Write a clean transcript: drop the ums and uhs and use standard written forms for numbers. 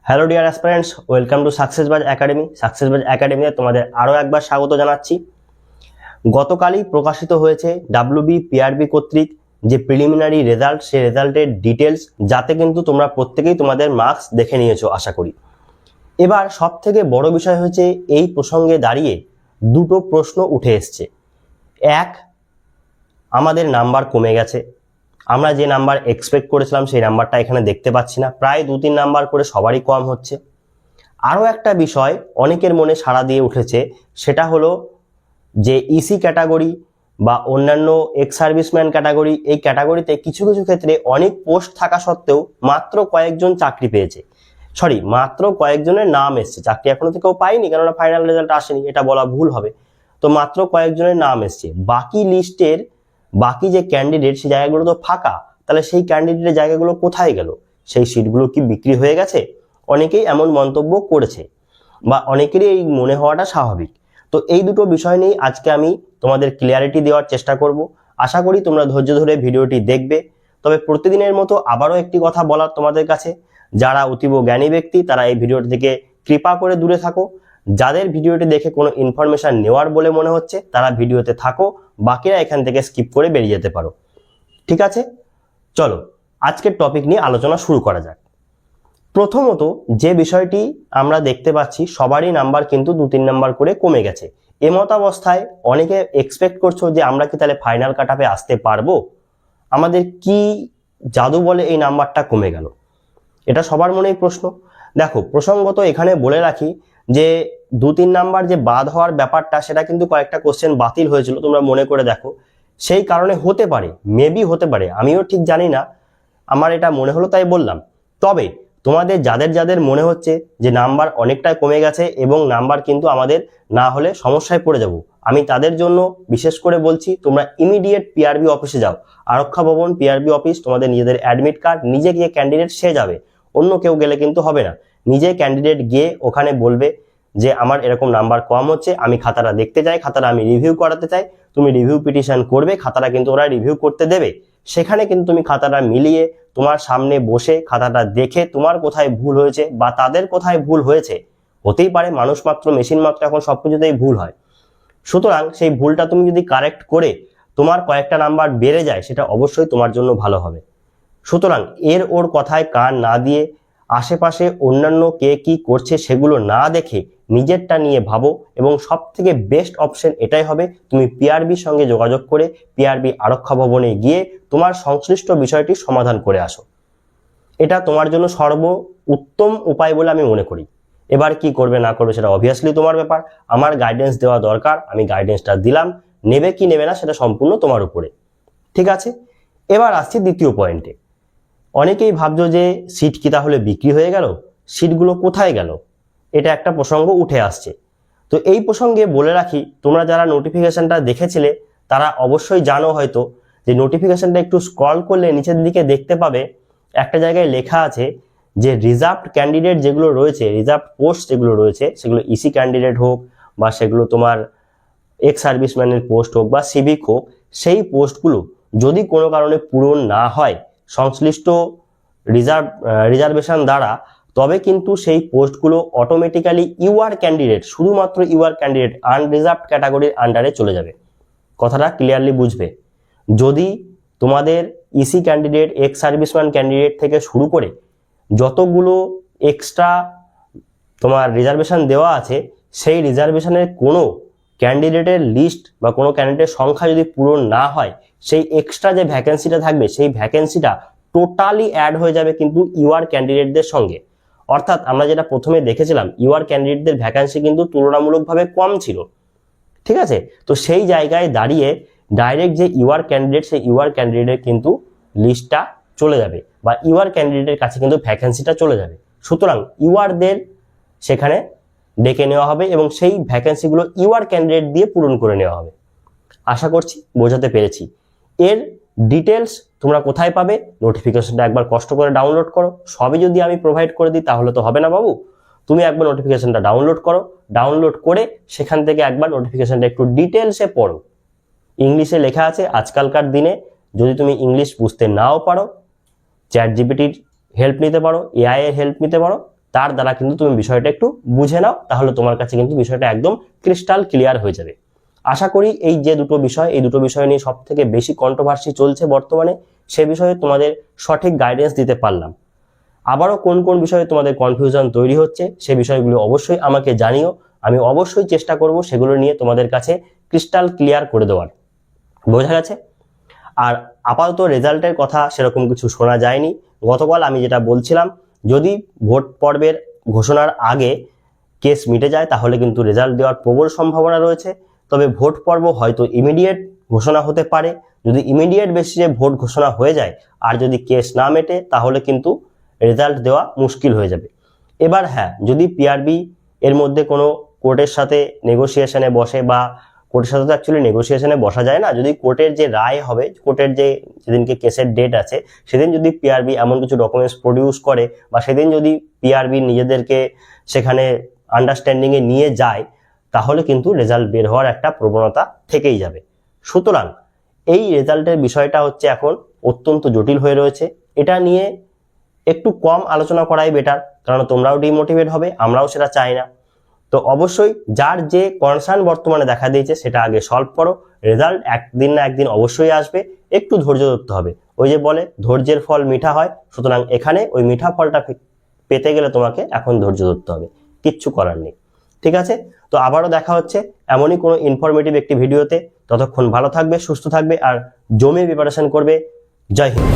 Hello dear aspirants, welcome to সাকসেসবাজ academy. সাকসেসবাজ একাডেমিতে তোমাদের আরও একবার স্বাগত জানাচ্ছি। গতকালই প্রকাশিত হয়েছে WBPRB কর্তৃক যে প্রিলিমিনারি রেজাল্ট, সেই রেজাল্টের ডিটেলস, যাতে কিন্তু তোমরা প্রত্যেকেই তোমাদের মার্কস দেখে নিয়েছো আশা করি। এবার সব থেকে বড় বিষয় হচ্ছে এই প্রসঙ্গে দাঁড়িয়ে দুটো প্রশ্ন উঠে এসছে। এক, আমাদের নাম্বার কমে গেছে, আমরা যে নাম্বার এক্সপেক্ট করেছিলাম সেই নাম্বারটা এখানে দেখতে পাচ্ছি না, প্রায় 2-3 নাম্বার করে সবারই কম হচ্ছে। আরও একটা বিষয় অনেকের মনে সাড়া দিয়ে উঠেছে, সেটা হলো যে ইসি ক্যাটাগরি বা অন্যান্য এক্স সার্ভিসম্যান ক্যাটাগরি, এই ক্যাটাগরিতে কিছু কিছু ক্ষেত্রে অনেক পোস্ট থাকা সত্ত্বেও মাত্র কয়েকজন চাকরি পেয়েছে, মাত্র কয়েকজনের নাম এসছে, চাকরি এখনো তো কেউ পায়নি, কেননা ফাইনাল রেজাল্ট আসেনি, এটা বলা ভুল হবে। তো মাত্র কয়েকজনের নাম এসছে, বাকি লিস্টের বাকি যে ক্যান্ডিডেট সেই জায়গাগুলো তো ফাঁকা। তাহলে সেই ক্যান্ডিডেটের জায়গাগুলো কোথায় গেল? সেই সিটগুলো কি বিক্রি হয়ে গেছে? অনেকেই এমন মন্তব্য করেছে বা অনেকেরই এই মনে হওয়াটা স্বাভাবিক। তো এই দুটো বিষয় নিয়ে আজকে আমি তোমাদের ক্লিয়ারিটি দেওয়ার চেষ্টা করব। আশা করি তোমরা ধৈর্য ধরে ভিডিওটি দেখবে। তবে প্রতিদিনের মতো আবারও একটি কথা বলার তোমাদের কাছে, যারা অতীব জ্ঞানী ব্যক্তি তারা এই ভিডিওটি থেকে কৃপা করে দূরে থাকো। যাদের ভিডিওটি দেখে কোনো ইনফরমেশন নেওয়ার বলে মনে হচ্ছে তারা ভিডিওতে থাকো, বাকিরা এখান থেকে স্কিপ করে বেরিয়ে যেতে পারো। ঠিক আছে, চলো আজকের টপিক নিয়ে আলোচনা শুরু করা যাক। প্রথমত যে বিষয়টি আমরা দেখতে পাচ্ছি, সবারই নাম্বার কিন্তু 2-3 নাম্বার করে কমে গেছে। এমত অবস্থায় অনেকে এক্সপেক্ট করছো যে আমরা কি তাহলে ফাইনাল কাট আপে আসতে পারবো? আমাদের কি জাদু বলে এই নাম্বারটা কমে গেল? এটা সবার মনেই প্রশ্ন। দেখো, প্রসঙ্গত এখানে বলে রাখি যে 2-3 নাম্বার যে বাদ হওয়ার ব্যাপারটা, সেটা কিন্তু কয়েকটা কোশ্চেন বাতিল হয়েছিল, তোমরা মনে করে দেখো। সেই কারণে হতে পারে, মেবি হতে পারে, আমিও ঠিক জানি না, আমার এটা মনে হলো তাই বললাম। তবে তোমাদের যাদের যাদের মনে হচ্ছে যে নাম্বার অনেকটাই কমে গেছে এবং নাম্বার কিন্তু আমাদের না হলে সমস্যায় পড়ে যাব, আমি তাদের জন্য বিশেষ করে বলছি, তোমরা ইমিডিয়েট পিআরবি অফিসে যাও। আরক্ষা ভবন পিআরবি অফিস, তোমাদের নিজেদের অ্যাডমিট কার্ড, নিজে গিয়ে ক্যান্ডিডেট সে যাবে, অন্য কেউ গেলে কিন্তু হবে না। নিজে ক্যান্ডিডেট গিয়ে ওখানে বলবে যে আমার এরকম নাম্বার কম হচ্ছে, আমি খাতাটা দেখতে চাই, খাতাটা আমি রিভিউ করাতে চাই। তুমি রিভিউ পিটিশন করবে, খাতাটা কিন্তু ওরা রিভিউ করতে দেবে। সেখানে কিন্তু তুমি খাতাটা মিলিয়ে তোমার সামনে বসে খাতাটা দেখে তোমার কোথায় ভুল হয়েছে বা তাদের কোথায় ভুল হয়েছে, হতেই পারে, মানুষ মাত্র, মেশিন মাত্র, এখন সবকিছুতেই ভুল হয়। সুতরাং সেই ভুলটা তুমি যদি কারেক্ট করে তোমার কয়েকটা নাম্বার বেড়ে যায়, সেটা অবশ্যই তোমার জন্য ভালো হবে। সুতরাং এর ওর কথায় কান না দিয়ে, আশেপাশে অন্যান্য কে কি করছে সেগুলো না দেখে নিজেরটা নিয়ে ভাবো, এবং সব থেকে বেস্ট অপশন এটাই হবে, তুমি পিআরবির সঙ্গে যোগাযোগ করে পিআরবি আরক্ষা ভবনে গিয়ে তোমার সংশ্লিষ্ট বিষয়টি সমাধান করে আসো। এটা তোমার জন্য উত্তম উপায় বলে আমি মনে করি। এবার কি করবে না করবে সেটা অবভিয়াসলি তোমার ব্যাপার, আমার গাইডেন্স দেওয়া দরকার, আমি গাইডেন্সটা দিলাম, নেবে কি নেবে না সেটা সম্পূর্ণ তোমার উপরে। ঠিক আছে, এবার আসছি দ্বিতীয় পয়েন্টে। অনেকেই ভাবছো যে সিট কি তাহলে বিক্রি হয়ে গেল, সিটগুলো কোথায় গেল, এটা একটা প্রসঙ্গ উঠে আসছে। তো এই প্রসঙ্গে বলে রাখি, তোমরা যারা নোটিফিকেশনটা দেখেছিলে তারা অবশ্যই জানো হয়তো যে নোটিফিকেশনটা একটু স্ক্রল করলে নিচের দিকে দেখতে পাবে একটা জায়গায় লেখা আছে যে রিজার্ভড ক্যান্ডিডেট যেগুলো রয়েছে, রিজার্ভ পোস্ট যেগুলো রয়েছে, সেগুলো ইসি ক্যান্ডিডেট হোক বা সেগুলো তোমার এক্স সার্ভিসম্যানের পোস্ট হোক বা সিভিক হোক, সেই পোস্টগুলো যদি কোনো কারণে পূরণ না হয় সংশ্লিষ্ট রিজার্ভেশন দ্বারা, তবে কিন্তু সেই পোস্টগুলো অটোমেটিক্যালি ইউআর ক্যান্ডিডেট, শুধুমাত্র ইউআর ক্যান্ডিডেট আনরিজার্ভড ক্যাটাগরির আন্ডারে চলে যাবে। কথাটা ক্লিয়ারলি বুঝবে। যদি তোমাদের EC candidate, ex serviceman candidate থেকে শুরু করে যতগুলো এক্সট্রা তোমার রিজার্ভেশন দেওয়া আছে, সেই রিজার্ভেশনের কোনো ক্যান্ডিডেটের লিস্ট বা কোনো ক্যান্ডিডেটের সংখ্যা যদি পূরণ না হয়, সেই এক্সট্রা যে ভ্যাকেন্সিটা থাকবে সেই ভ্যাকেন্সিটা টোটালি অ্যাড হয়ে যাবে কিন্তু ইউআর ক্যান্ডিডেটদের সঙ্গে। অর্থাৎ আমরা যেটা প্রথমে দেখেছিলাম, ইউআর ক্যান্ডিডেটদের ভ্যাকেন্সি কিন্তু তুলনামূলকভাবে কম ছিল। ঠিক আছে, তো সেই জায়গায় দাঁড়িয়ে ডাইরেক্ট যে ইউআর ক্যান্ডিডেট, সেই ইউআর ক্যান্ডিডেটের কিন্তু লিস্টটা চলে যাবে বা ইউআর ক্যান্ডিডেটের কাছে কিন্তু ভ্যাকেন্সিটা চলে যাবে। সুতরাং ইউআরদের সেখানে ডেকে নেওয়া হবে এবং সেই ভ্যাকেন্সিগুলো ইউআর ক্যান্ডিডেট দিয়ে পূরণ করে নেওয়া হবে। আশা করছি বোঝাতে পেরেছি। এর ডিটেলস তোমরা কোথায় পাবে? নোটিফিকেশনটা একবার কষ্ট করে ডাউনলোড করো। সবই যদি আমি প্রোভাইড করে দিই তাহলে তো হবে না বাবু। তুমি একবার নোটিফিকেশনটা ডাউনলোড করো, ডাউনলোড করে সেখান থেকে একবার নোটিফিকেশনটা একটু ডিটেলসে পড়ো। ইংলিশে লেখা আছে। আজকালকার দিনে যদি তুমি ইংলিশ বুঝতে নাও পারো, চ্যাট জিপিটির হেল্প নিতে পারো, এআই এর হেল্প নিতে পারো, তার দ্বারা কিন্তু তুমি বিষয়টা একটু বুঝে নাও, তাহলে তোমার কাছে কিন্তু বিষয়টা একদম ক্রিস্টাল ক্লিয়ার হয়ে যাবে। আশা করি এই যে দুটো বিষয়, এই দুটো বিষয় নিয়ে সব থেকে বেশি কন্ট্রোভার্সি চলছে বর্তমানে, সে বিষয়ে তোমাদের সঠিক গাইডেন্স দিতে পারলাম। আবারও কোন কোন বিষয়ে তোমাদের কনফিউশন তৈরি হচ্ছে সে বিষয়গুলো অবশ্যই আমাকে জানিও, আমি অবশ্যই চেষ্টা করব সেগুলো নিয়ে তোমাদের কাছে ক্রিস্টাল ক্লিয়ার করে দেওয়ার। বোঝা গেছে? আর আপাতত রেজাল্টের কথা সেরকম কিছু শোনা যায়নি। গতকাল আমি যেটা বলছিলাম, যদি ভোট পর্বের ঘোষণার আগে কেস মিটে যায় তাহলে কিন্তু রেজাল্ট দেওয়ার প্রবল সম্ভাবনা রয়েছে। তবে ভোট পর্ব হয়তো ইমিডিয়েট ঘোষণা হতে পারে। যদি ইমিডিয়েট বেসিসে ভোট ঘোষণা হয়ে যায় আর যদি কেস না মেটে তাহলে কিন্তু রেজাল্ট দেওয়া মুশকিল হয়ে যাবে। এবার হ্যাঁ, যদি পিআরবি এর মধ্যে কোনো কোর্টের সাথে নেগোসিয়েশনে বসে, বা কোর্টের সাথে তো অ্যাকচুয়ালি নেগোসিয়েশনে বসা যায় না, যদি কোর্টের যে রায় হবে, কোর্টের যে যেদিনকে কেসের ডেট আছে সেদিন যদি পিআরবি এমন কিছু ডকুমেন্টস প্রডিউস করে, বা সেদিন যদি পিআরবি নিজেদেরকে সেখানে আন্ডারস্ট্যান্ডিংয়ে নিয়ে যায়, তাহলে কিন্তু রেজাল্ট বের হওয়ার একটা প্রবণতা থেকেই যাবে। সুতরাং এই রেজাল্টের বিষয়টা হচ্ছে এখন অত্যন্ত জটিল হয়ে রয়েছে। এটা নিয়ে একটু কম আলোচনা করাই বেটার, কারণ তোমরাও ডিমোটিভেট হবে, আমরাও সেটা চাই না। তো অবশ্যই যার যে কনসার্ন বর্তমানে দেখা দিয়েছে সেটা আগে সলভ করো। রেজাল্ট একদিন না একদিন অবশ্যই আসবে, একটু ধৈর্য ধরতে হবে। ওই যে বলে ধৈর্যের ফল মিঠা হয়, সুতরাং এখানে ওই মিঠা ফলটা পেতে গেলে তোমাকে এখন ধৈর্য ধরতে হবে, কিচ্ছু করার নেই। ঠিক আছে? তো আবারও দেখা হচ্ছে এমনই কোনো ইনফরমেটিভ একটি ভিডিওতে। ততক্ষণ ভালো থাকবে, সুস্থ থাকবে আর জমে প্রিপারেশন করবে। জয় হিন্দ।